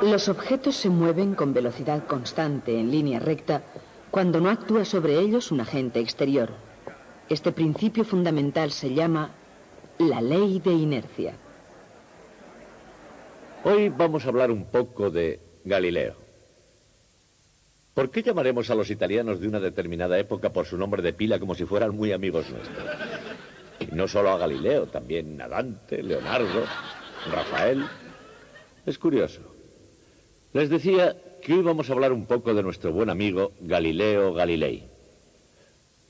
Los objetos se mueven con velocidad constante en línea recta cuando no actúa sobre ellos un agente exterior. Este principio fundamental se llama la ley de inercia. Hoy vamos a hablar un poco de Galileo. ¿Por qué llamaremos a los italianos de una determinada época por su nombre de pila como si fueran muy amigos nuestros? Y no solo a Galileo, también a Dante, Leonardo, Rafael. Es curioso. Les decía que hoy vamos a hablar un poco de nuestro buen amigo Galileo Galilei.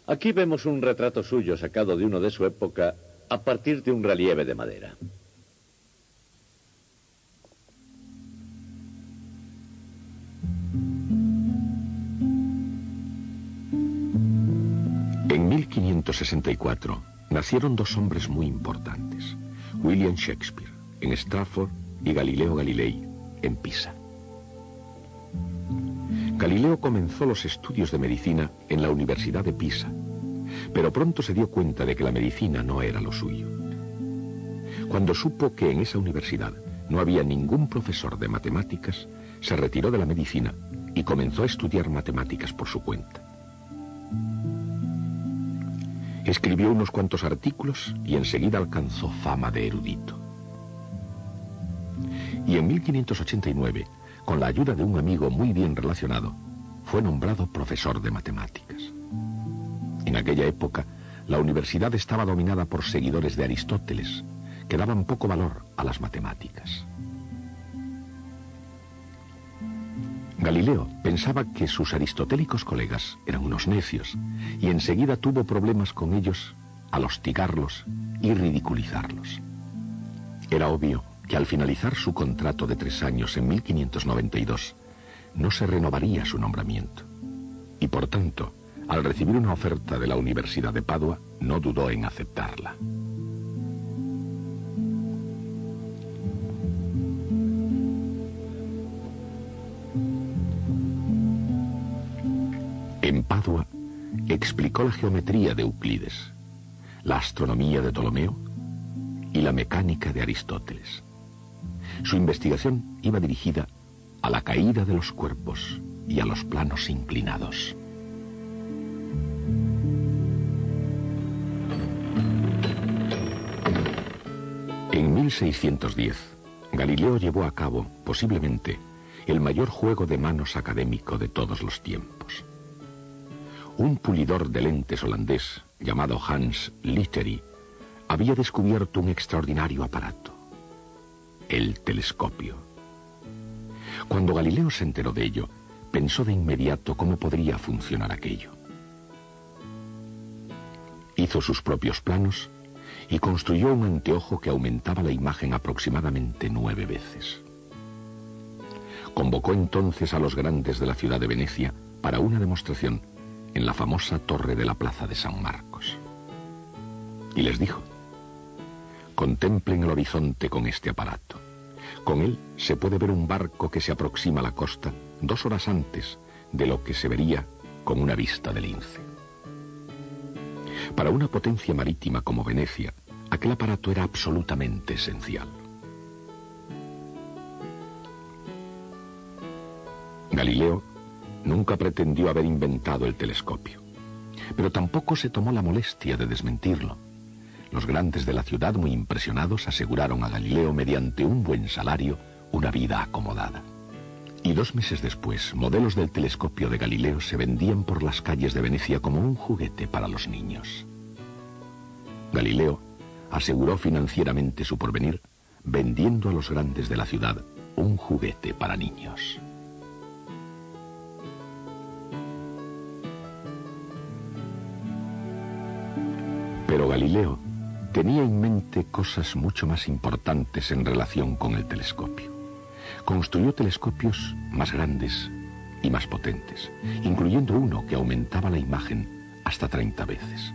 Aquí vemos un retrato suyo sacado de uno de su época a partir de un relieve de madera. En 1564 nacieron dos hombres muy importantes, William Shakespeare en Stratford y Galileo Galilei en Pisa. Galileo comenzó los estudios de medicina en la Universidad de Pisa, pero pronto se dio cuenta de que la medicina no era lo suyo. Cuando supo que en esa universidad no había ningún profesor de matemáticas, se retiró de la medicina y comenzó a estudiar matemáticas por su cuenta. Escribió unos cuantos artículos y enseguida alcanzó fama de erudito. Y en 1589, con la ayuda de un amigo muy bien relacionado, fue nombrado profesor de matemáticas. En aquella época, la universidad estaba dominada por seguidores de Aristóteles, que daban poco valor a las matemáticas. Galileo pensaba que sus aristotélicos colegas eran unos necios y enseguida tuvo problemas con ellos al hostigarlos y ridiculizarlos. Era obvio que al finalizar su contrato de 3 años en 1592 no se renovaría su nombramiento y por tanto, al recibir una oferta de la Universidad de Padua, no dudó en aceptarla. En Padua, explicó la geometría de Euclides, la astronomía de Ptolomeo y la mecánica de Aristóteles. Su investigación iba dirigida a la caída de los cuerpos y a los planos inclinados. En 1610, Galileo llevó a cabo, posiblemente, el mayor juego de manos académico de todos los tiempos. Un pulidor de lentes holandés, llamado Hans Litteri, había descubierto un extraordinario aparato, el telescopio. Cuando Galileo se enteró de ello, pensó de inmediato cómo podría funcionar aquello. Hizo sus propios planos y construyó un anteojo que aumentaba la imagen aproximadamente 9 veces. Convocó entonces a los grandes de la ciudad de Venecia para una demostración en la famosa torre de la plaza de San Marcos. Y les dijo: contemplen el horizonte con este aparato. Con él se puede ver un barco que se aproxima a la costa 2 horas antes de lo que se vería con una vista de lince. Para una potencia marítima como Venecia, aquel aparato era absolutamente esencial. Galileo nunca pretendió haber inventado el telescopio, pero tampoco se tomó la molestia de desmentirlo. Los grandes de la ciudad, muy impresionados, aseguraron a Galileo mediante un buen salario una vida acomodada. Y 2 meses después, modelos del telescopio de Galileo se vendían por las calles de Venecia como un juguete para los niños. Galileo aseguró financieramente su porvenir vendiendo a los grandes de la ciudad un juguete para niños. Pero Galileo tenía en mente cosas mucho más importantes en relación con el telescopio. Construyó telescopios más grandes y más potentes, incluyendo uno que aumentaba la imagen hasta 30 veces.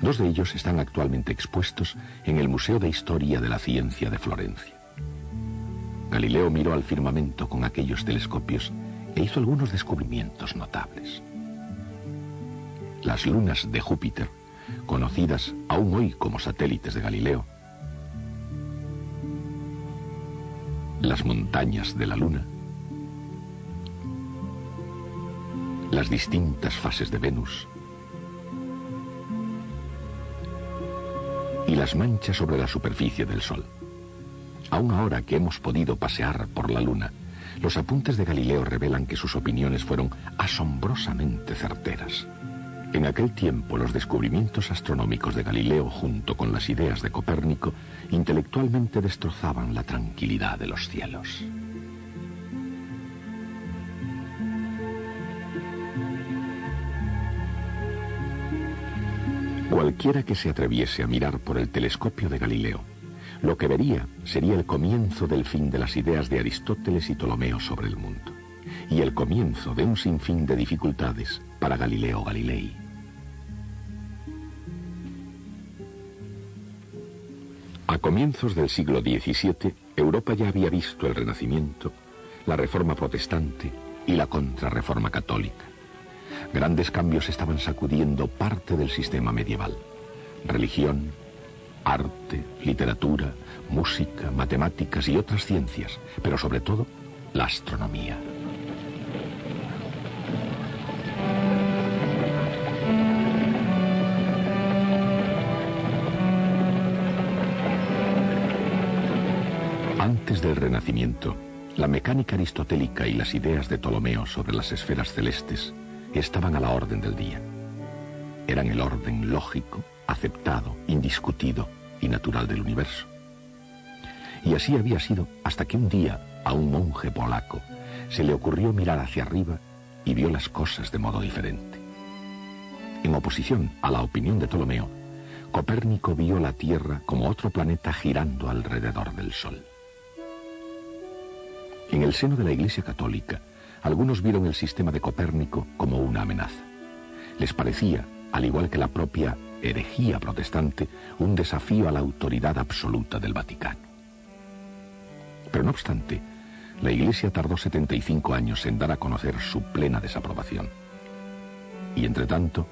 2 de ellos están actualmente expuestos en el Museo de Historia de la Ciencia de Florencia. Galileo miró al firmamento con aquellos telescopios e hizo algunos descubrimientos notables. Las lunas de Júpiter, conocidas aún hoy como satélites de Galileo, las montañas de la Luna, las distintas fases de Venus y las manchas sobre la superficie del Sol. Aun ahora que hemos podido pasear por la Luna, los apuntes de Galileo revelan que sus opiniones fueron asombrosamente certeras. En aquel tiempo, los descubrimientos astronómicos de Galileo, junto con las ideas de Copérnico, intelectualmente destrozaban la tranquilidad de los cielos. Cualquiera que se atreviese a mirar por el telescopio de Galileo, lo que vería sería el comienzo del fin de las ideas de Aristóteles y Ptolomeo sobre el mundo, y el comienzo de un sinfín de dificultades para Galileo Galilei. A comienzos del siglo XVII, Europa ya había visto el Renacimiento, la Reforma Protestante y la Contrarreforma Católica. Grandes cambios estaban sacudiendo parte del sistema medieval: religión, arte, literatura, música, matemáticas y otras ciencias, pero sobre todo la astronomía. Antes del Renacimiento, la mecánica aristotélica y las ideas de Ptolomeo sobre las esferas celestes estaban a la orden del día. Eran el orden lógico, aceptado, indiscutido y natural del universo. Y así había sido hasta que un día a un monje polaco se le ocurrió mirar hacia arriba y vio las cosas de modo diferente. En oposición a la opinión de Ptolomeo, Copérnico vio la Tierra como otro planeta girando alrededor del Sol. En el seno de la Iglesia Católica, algunos vieron el sistema de Copérnico como una amenaza. Les parecía, al igual que la propia herejía protestante, un desafío a la autoridad absoluta del Vaticano. Pero no obstante, la Iglesia tardó 75 años en dar a conocer su plena desaprobación. Y entre tanto,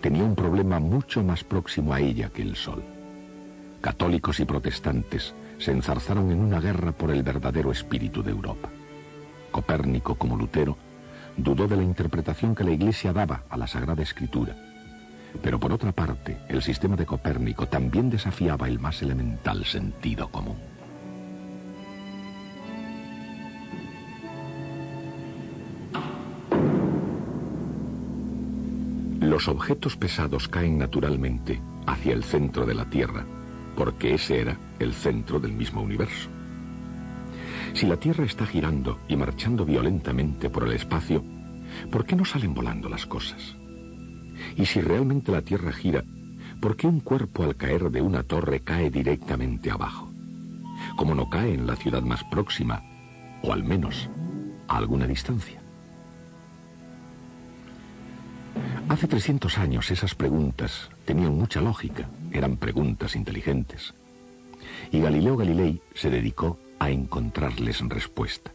tenía un problema mucho más próximo a ella que el Sol. Católicos y protestantes se enzarzaron en una guerra por el verdadero espíritu de Europa. Copérnico, como Lutero, dudó de la interpretación que la Iglesia daba a la Sagrada Escritura. Pero por otra parte, el sistema de Copérnico también desafiaba el más elemental sentido común. Los objetos pesados caen naturalmente hacia el centro de la Tierra, porque ese era el centro del mismo universo. Si la Tierra está girando y marchando violentamente por el espacio, ¿por qué no salen volando las cosas? Y si realmente la Tierra gira, ¿por qué un cuerpo al caer de una torre cae directamente abajo? Como no cae en la ciudad más próxima, o al menos a alguna distancia. Hace 300 años esas preguntas tenían mucha lógica, eran preguntas inteligentes. Y Galileo Galilei se dedicó a encontrarles respuesta.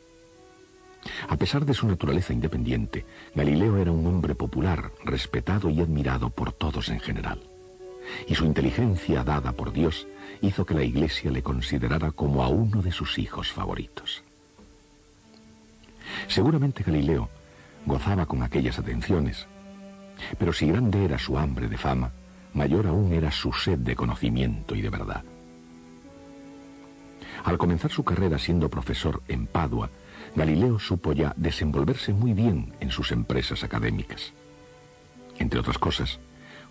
A pesar de su naturaleza independiente, Galileo era un hombre popular, respetado y admirado por todos en general. Y su inteligencia dada por Dios hizo que la Iglesia le considerara como a uno de sus hijos favoritos. Seguramente Galileo gozaba con aquellas atenciones, pero si grande era su hambre de fama, mayor aún era su sed de conocimiento y de verdad. Al comenzar su carrera siendo profesor en Padua, Galileo supo ya desenvolverse muy bien en sus empresas académicas. Entre otras cosas,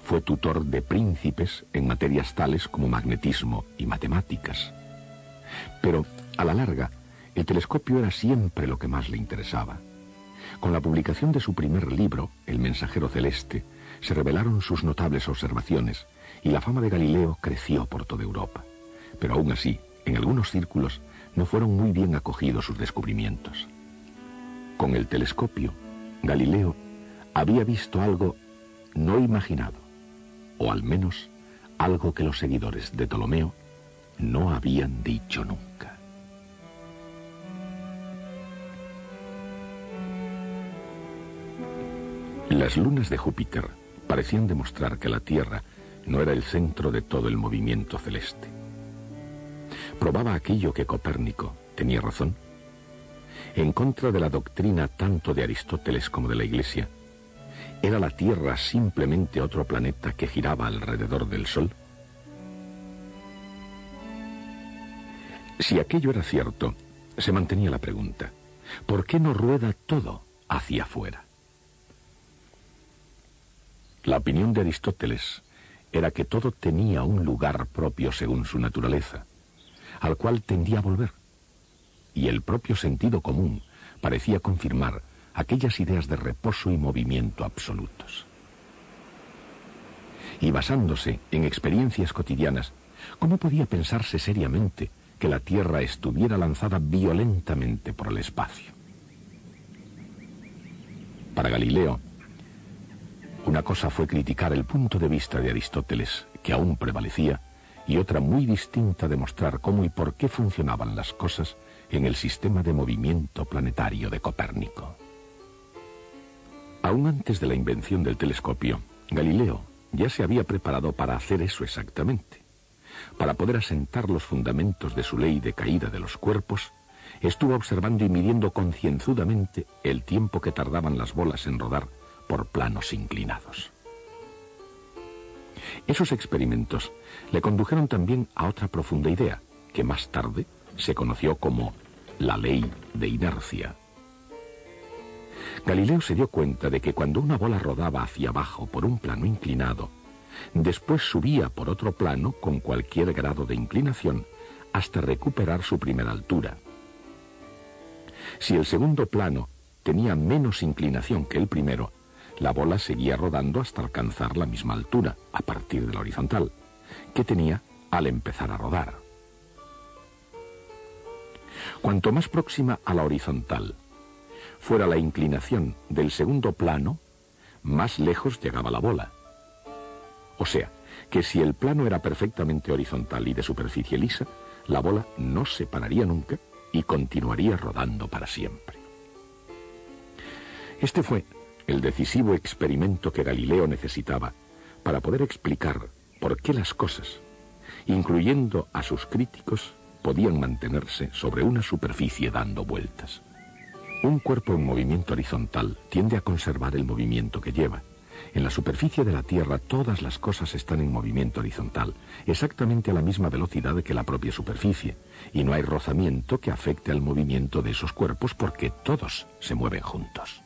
fue tutor de príncipes en materias tales como magnetismo y matemáticas. Pero, a la larga, el telescopio era siempre lo que más le interesaba. Con la publicación de su primer libro, El mensajero celeste, se revelaron sus notables observaciones y la fama de Galileo creció por toda Europa. Pero aún así, en algunos círculos no fueron muy bien acogidos sus descubrimientos. Con el telescopio, Galileo había visto algo no imaginado, o al menos algo que los seguidores de Ptolomeo no habían dicho nunca. Las lunas de Júpiter parecían demostrar que la Tierra no era el centro de todo el movimiento celeste. Probaba aquello que Copérnico tenía razón. En contra de la doctrina tanto de Aristóteles como de la Iglesia, ¿era la Tierra simplemente otro planeta que giraba alrededor del Sol? Si aquello era cierto, se mantenía la pregunta: ¿por qué no rueda todo hacia afuera? La opinión de Aristóteles era que todo tenía un lugar propio según su naturaleza, al cual tendía a volver, y el propio sentido común parecía confirmar aquellas ideas de reposo y movimiento absolutos. Y basándose en experiencias cotidianas, ¿cómo podía pensarse seriamente que la Tierra estuviera lanzada violentamente por el espacio? Para Galileo, una cosa fue criticar el punto de vista de Aristóteles, que aún prevalecía, y otra muy distinta demostrar cómo y por qué funcionaban las cosas en el sistema de movimiento planetario de Copérnico. Aún antes de la invención del telescopio, Galileo ya se había preparado para hacer eso exactamente. Para poder asentar los fundamentos de su ley de caída de los cuerpos, estuvo observando y midiendo concienzudamente el tiempo que tardaban las bolas en rodar por planos inclinados. Esos experimentos le condujeron también a otra profunda idea, que más tarde se conoció como la ley de inercia. Galileo se dio cuenta de que cuando una bola rodaba hacia abajo por un plano inclinado, después subía por otro plano con cualquier grado de inclinación hasta recuperar su primera altura. Si el segundo plano tenía menos inclinación que el primero, la bola seguía rodando hasta alcanzar la misma altura, a partir de la horizontal, que tenía al empezar a rodar. Cuanto más próxima a la horizontal fuera la inclinación del segundo plano, más lejos llegaba la bola. O sea, que si el plano era perfectamente horizontal y de superficie lisa, la bola no se pararía nunca y continuaría rodando para siempre. Este fue el decisivo experimento que Galileo necesitaba para poder explicar por qué las cosas, incluyendo a sus críticos, podían mantenerse sobre una superficie dando vueltas. Un cuerpo en movimiento horizontal tiende a conservar el movimiento que lleva. En la superficie de la Tierra todas las cosas están en movimiento horizontal, exactamente a la misma velocidad que la propia superficie, y no hay rozamiento que afecte al movimiento de esos cuerpos porque todos se mueven juntos.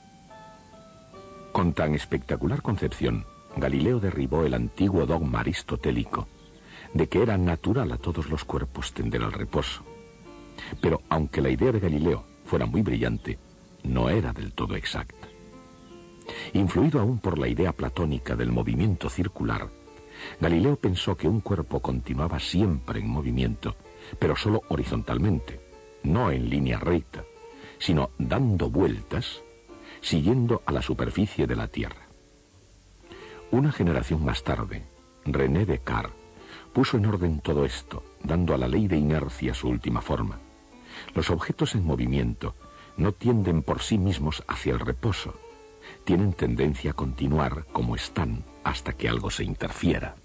Con tan espectacular concepción, Galileo derribó el antiguo dogma aristotélico de que era natural a todos los cuerpos tender al reposo. Pero aunque la idea de Galileo fuera muy brillante, no era del todo exacta. Influido aún por la idea platónica del movimiento circular, Galileo pensó que un cuerpo continuaba siempre en movimiento, pero solo horizontalmente, no en línea recta, sino dando vueltas, siguiendo a la superficie de la Tierra. Una generación más tarde, René Descartes puso en orden todo esto, dando a la ley de inercia su última forma. Los objetos en movimiento no tienden por sí mismos hacia el reposo, tienen tendencia a continuar como están hasta que algo se interfiera.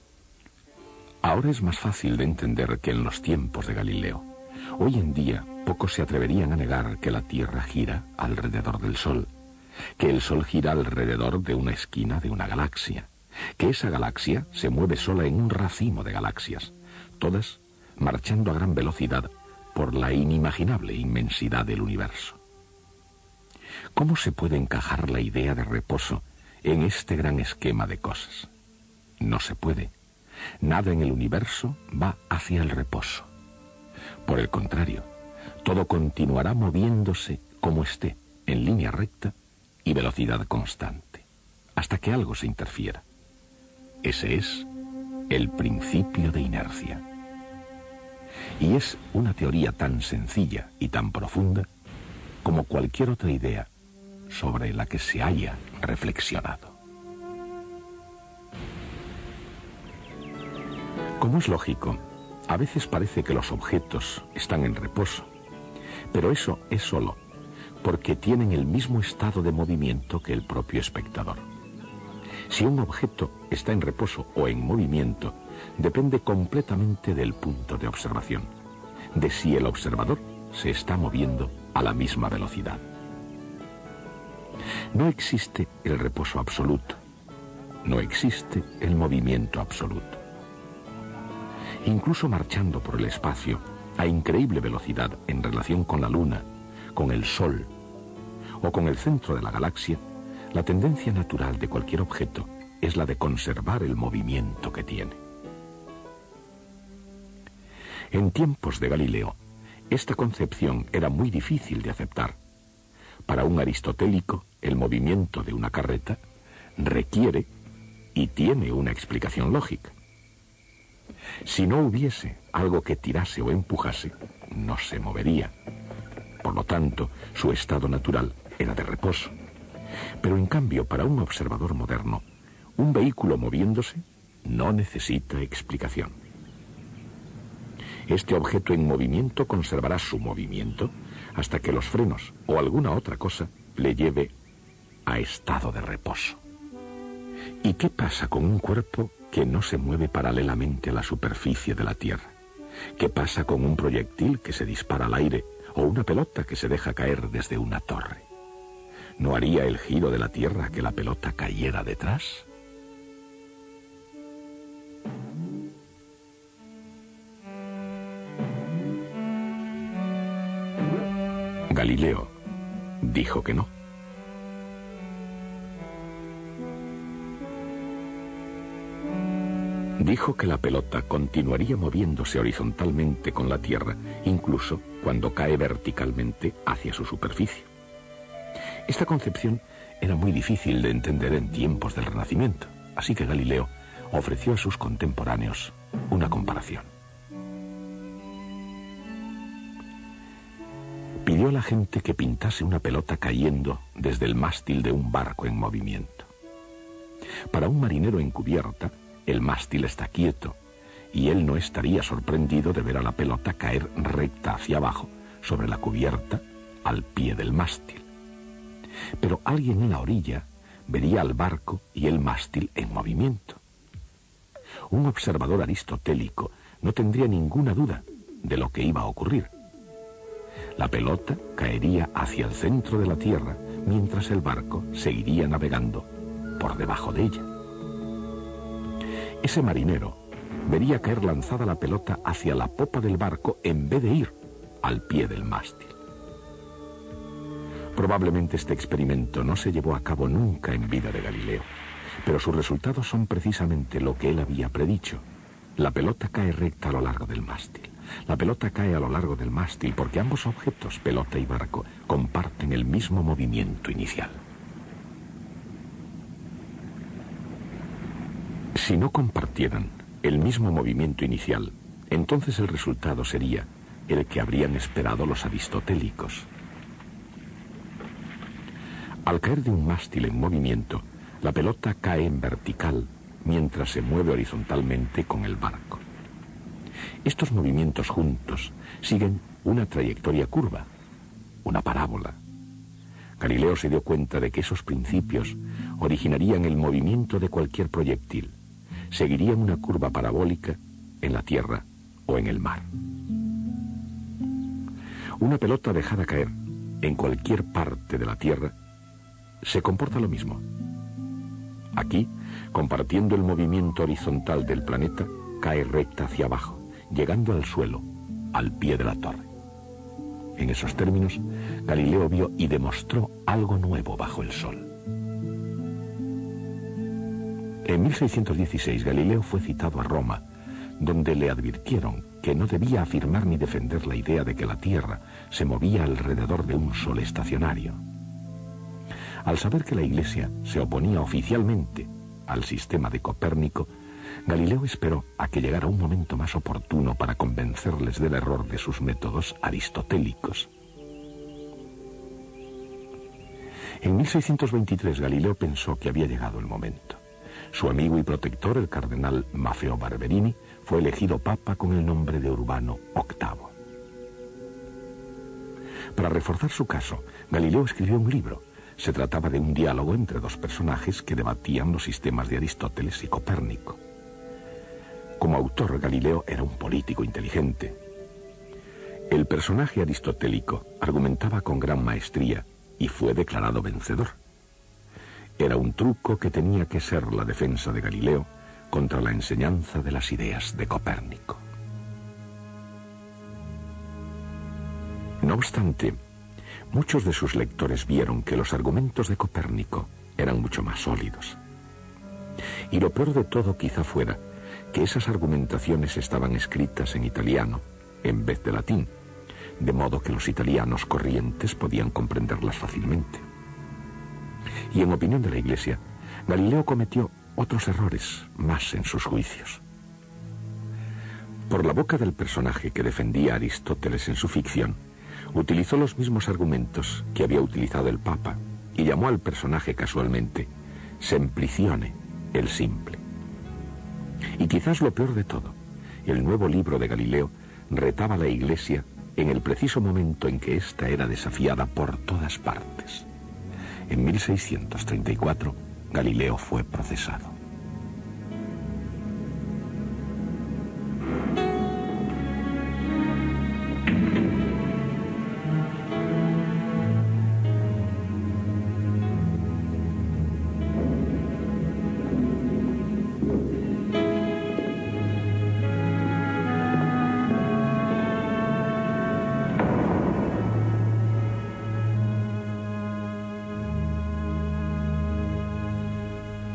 Ahora es más fácil de entender que en los tiempos de Galileo. Hoy en día pocos se atreverían a negar que la Tierra gira alrededor del Sol, que el Sol gira alrededor de una esquina de una galaxia, que esa galaxia se mueve sola en un racimo de galaxias, todas marchando a gran velocidad por la inimaginable inmensidad del universo. ¿Cómo se puede encajar la idea de reposo en este gran esquema de cosas? No se puede. Nada en el universo va hacia el reposo. Por el contrario, todo continuará moviéndose como esté, en línea recta y velocidad constante, hasta que algo se interfiera. Ese es el principio de inercia. Y es una teoría tan sencilla y tan profunda como cualquier otra idea sobre la que se haya reflexionado. Como es lógico, a veces parece que los objetos están en reposo, pero eso es solo porque tienen el mismo estado de movimiento que el propio espectador. Si un objeto está en reposo o en movimiento, depende completamente del punto de observación, de si el observador se está moviendo a la misma velocidad. No existe el reposo absoluto, no existe el movimiento absoluto. Incluso marchando por el espacio a increíble velocidad en relación con la Luna, con el Sol o con el centro de la galaxia, la tendencia natural de cualquier objeto es la de conservar el movimiento que tiene. En tiempos de Galileo, esta concepción era muy difícil de aceptar. Para un aristotélico, el movimiento de una carreta requiere y tiene una explicación lógica. Si no hubiese algo que tirase o empujase, no se movería. Por lo tanto, su estado natural era de reposo. Pero en cambio, para un observador moderno, un vehículo moviéndose no necesita explicación. Este objeto en movimiento conservará su movimiento hasta que los frenos o alguna otra cosa le lleve a estado de reposo. ¿Y qué pasa con un cuerpo que no se mueve paralelamente a la superficie de la Tierra? ¿Qué pasa con un proyectil que se dispara al aire o una pelota que se deja caer desde una torre? ¿No haría el giro de la Tierra que la pelota cayera detrás? Galileo dijo que no. Dijo que la pelota continuaría moviéndose horizontalmente con la Tierra, incluso cuando cae verticalmente hacia su superficie. Esta concepción era muy difícil de entender en tiempos del Renacimiento, así que Galileo ofreció a sus contemporáneos una comparación. Pidió a la gente que pintase una pelota cayendo desde el mástil de un barco en movimiento. Para un marinero en cubierta, el mástil está quieto y él no estaría sorprendido de ver a la pelota caer recta hacia abajo sobre la cubierta al pie del mástil. Pero alguien en la orilla vería al barco y el mástil en movimiento. Un observador aristotélico no tendría ninguna duda de lo que iba a ocurrir. La pelota caería hacia el centro de la Tierra, mientras el barco seguiría navegando por debajo de ella. Ese marinero vería caer lanzada la pelota hacia la popa del barco en vez de ir al pie del mástil. Probablemente este experimento no se llevó a cabo nunca en vida de Galileo, pero sus resultados son precisamente lo que él había predicho. La pelota cae recta a lo largo del mástil. La pelota cae a lo largo del mástil porque ambos objetos, pelota y barco, comparten el mismo movimiento inicial. Si no compartieran el mismo movimiento inicial, entonces el resultado sería el que habrían esperado los aristotélicos. Al caer de un mástil en movimiento, la pelota cae en vertical mientras se mueve horizontalmente con el barco. Estos movimientos juntos siguen una trayectoria curva, una parábola. Galileo se dio cuenta de que esos principios originarían el movimiento de cualquier proyectil. Seguirían una curva parabólica en la Tierra o en el mar. Una pelota dejada caer en cualquier parte de la Tierra se comporta lo mismo. Aquí, compartiendo el movimiento horizontal del planeta, cae recta hacia abajo, llegando al suelo, al pie de la torre. En esos términos, Galileo vio y demostró algo nuevo bajo el sol. En 1616, Galileo fue citado a Roma, donde le advirtieron que no debía afirmar ni defender la idea de que la Tierra se movía alrededor de un sol estacionario. Al saber que la Iglesia se oponía oficialmente al sistema de Copérnico, Galileo esperó a que llegara un momento más oportuno para convencerles del error de sus métodos aristotélicos. En 1623 Galileo pensó que había llegado el momento. Su amigo y protector, el cardenal Maffeo Barberini, fue elegido papa con el nombre de Urbano VIII. Para reforzar su caso, Galileo escribió un libro. Se trataba de un diálogo entre dos personajes que debatían los sistemas de Aristóteles y Copérnico. Como autor, Galileo era un político inteligente. El personaje aristotélico argumentaba con gran maestría y fue declarado vencedor. Era un truco que tenía que ser la defensa de Galileo contra la enseñanza de las ideas de Copérnico. No obstante, muchos de sus lectores vieron que los argumentos de Copérnico eran mucho más sólidos. Y lo peor de todo quizá fuera que esas argumentaciones estaban escritas en italiano en vez de latín, de modo que los italianos corrientes podían comprenderlas fácilmente. Y en opinión de la Iglesia, Galileo cometió otros errores más en sus juicios. Por la boca del personaje que defendía a Aristóteles en su ficción, utilizó los mismos argumentos que había utilizado el Papa y llamó al personaje casualmente Semplicione, el simple. Y quizás lo peor de todo, el nuevo libro de Galileo retaba a la Iglesia en el preciso momento en que ésta era desafiada por todas partes. En 1634, Galileo fue procesado.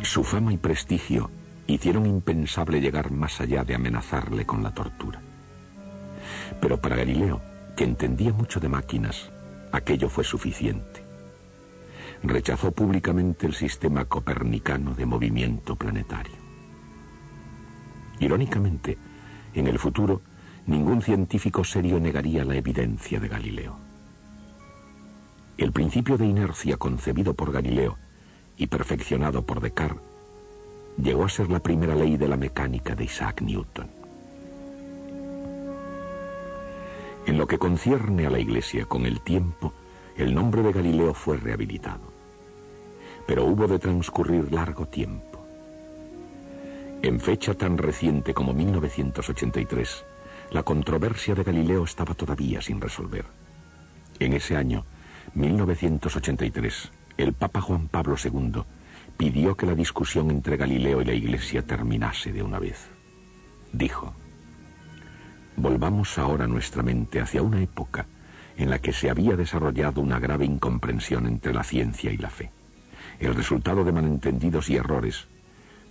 Su fama y prestigio hicieron impensable llegar más allá de amenazarle con la tortura. Pero para Galileo, que entendía mucho de máquinas, aquello fue suficiente. Rechazó públicamente el sistema copernicano de movimiento planetario. Irónicamente, en el futuro, ningún científico serio negaría la evidencia de Galileo. El principio de inercia concebido por Galileo y perfeccionado por Descartes, llegó a ser la primera ley de la mecánica de Isaac Newton. En lo que concierne a la Iglesia, con el tiempo, el nombre de Galileo fue rehabilitado. Pero hubo de transcurrir largo tiempo. En fecha tan reciente como 1983, la controversia de Galileo estaba todavía sin resolver. En ese año, 1983, el Papa Juan Pablo II pidió que la discusión entre Galileo y la Iglesia terminase de una vez. Dijo: volvamos ahora nuestra mente hacia una época en la que se había desarrollado una grave incomprensión entre la ciencia y la fe. El resultado de malentendidos y errores,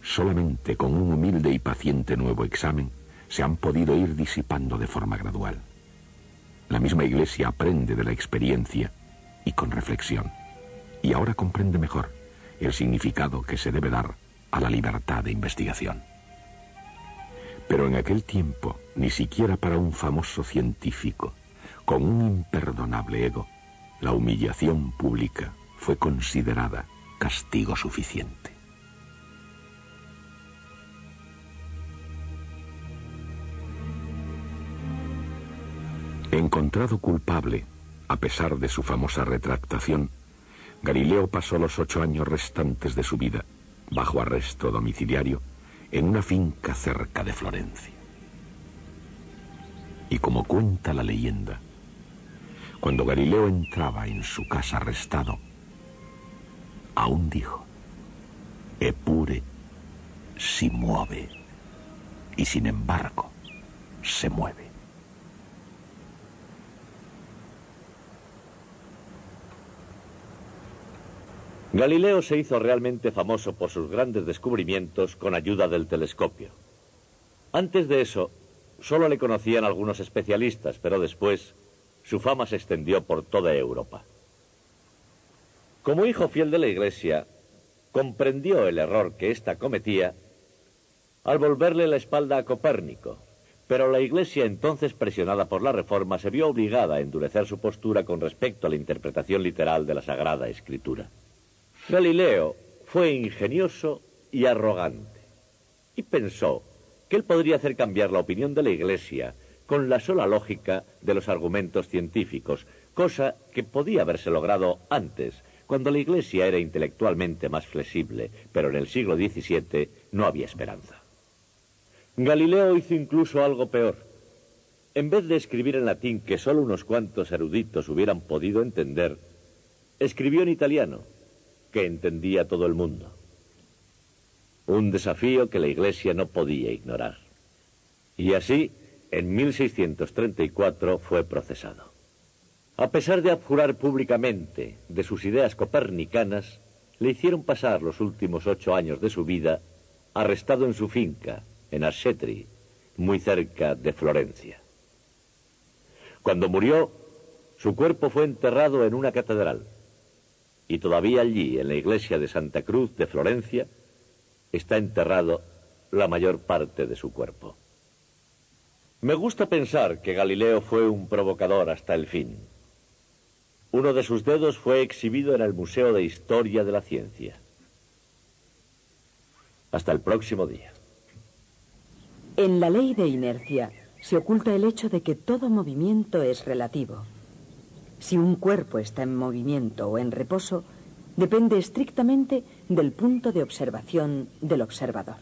solamente con un humilde y paciente nuevo examen, se han podido ir disipando de forma gradual. La misma Iglesia aprende de la experiencia y con reflexión, y ahora comprende mejor el significado que se debe dar a la libertad de investigación. Pero en aquel tiempo, ni siquiera para un famoso científico, con un imperdonable ego, la humillación pública fue considerada castigo suficiente. Encontrado culpable, a pesar de su famosa retractación, Galileo pasó los 8 años restantes de su vida, bajo arresto domiciliario, en una finca cerca de Florencia. Y como cuenta la leyenda, cuando Galileo entraba en su casa arrestado, aún dijo: Eppure si muove, y sin embargo se mueve. Galileo se hizo realmente famoso por sus grandes descubrimientos con ayuda del telescopio. Antes de eso, solo le conocían algunos especialistas, pero después su fama se extendió por toda Europa. Como hijo fiel de la Iglesia, comprendió el error que ésta cometía al volverle la espalda a Copérnico, pero la Iglesia, entonces presionada por la Reforma, se vio obligada a endurecer su postura con respecto a la interpretación literal de la Sagrada Escritura. Galileo fue ingenioso y arrogante, y pensó que él podría hacer cambiar la opinión de la Iglesia con la sola lógica de los argumentos científicos, cosa que podía haberse logrado antes, cuando la Iglesia era intelectualmente más flexible, pero en el siglo XVII no había esperanza. Galileo hizo incluso algo peor. en vez de escribir en latín que solo unos cuantos eruditos hubieran podido entender, escribió en italiano, que entendía todo el mundo. Un desafío que la Iglesia no podía ignorar. Y así, en 1634 fue procesado. A pesar de abjurar públicamente de sus ideas copernicanas, le hicieron pasar los últimos 8 años de su vida arrestado en su finca, en Arcetri, muy cerca de Florencia. Cuando murió, su cuerpo fue enterrado en una catedral, y todavía allí, en la iglesia de Santa Cruz de Florencia, está enterrado la mayor parte de su cuerpo. Me gusta pensar que Galileo fue un provocador hasta el fin. Uno de sus dedos fue exhibido en el Museo de Historia de la Ciencia. Hasta el próximo día. En la ley de inercia se oculta el hecho de que todo movimiento es relativo. Si un cuerpo está en movimiento o en reposo, depende estrictamente del punto de observación del observador.